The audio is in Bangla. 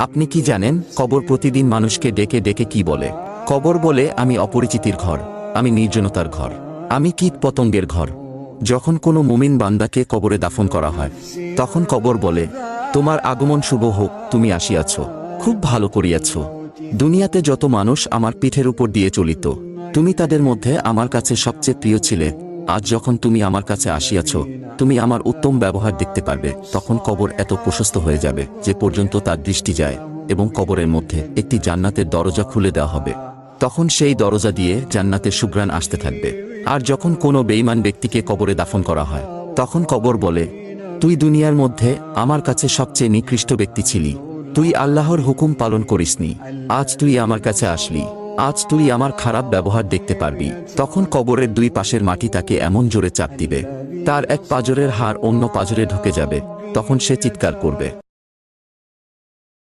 আপনি কি জানেন কবর প্রতিদিন মানুষকে ডেকে ডেকে কি বলে? কবর বলে, আমি অপরিচিতির ঘর, আমি নির্জনতার ঘর, আমি কীট পতঙ্গের ঘর। যখন কোনো মুমিন বান্দাকে কবরে দাফন করা হয়, তখন কবর বলে, তোমার আগমন শুভ হোক, তুমি আসিয়াছ, খুব ভালো করিয়াছ। দুনিয়াতে যত মানুষ আমার পিঠের উপর দিয়ে চলিত, তুমি তাদের মধ্যে আমার কাছে সবচেয়ে প্রিয় ছিলে। আজ যখন তুমি আমার কাছে আসিয়াছ, তুমি আমার উত্তম ব্যবহার দেখতে পারবে। তখন কবর এত প্রশস্ত হয়ে যাবে যে পর্যন্ত তার দৃষ্টি যায়, এবং কবরের মধ্যে একটি জান্নাতের দরজা খুলে দেওয়া হবে। তখন সেই দরজা দিয়ে জান্নাতের সুঘ্রাণ আসতে থাকবে। আর যখন কোনো বেঈমান ব্যক্তিকে কবরে দাফন করা হয়, তখন কবর বলে, তুই দুনিয়ার মধ্যে আমার কাছে সবচেয়ে নিকৃষ্ট ব্যক্তি ছিলি, তুই আল্লাহর হুকুম পালন করিসনি, আজ তুই আমার কাছে আসলি, আজ তুই আমার খারাপ ব্যবহার দেখতে পারবি। তখন কবরের দুই পাশের মাটি তাকে এমন জোরে চাপ দিবে, তার এক পাঁজরের হাড় অন্য পাঁজরে ঢুকে যাবে। তখন সে চিৎকার করবে,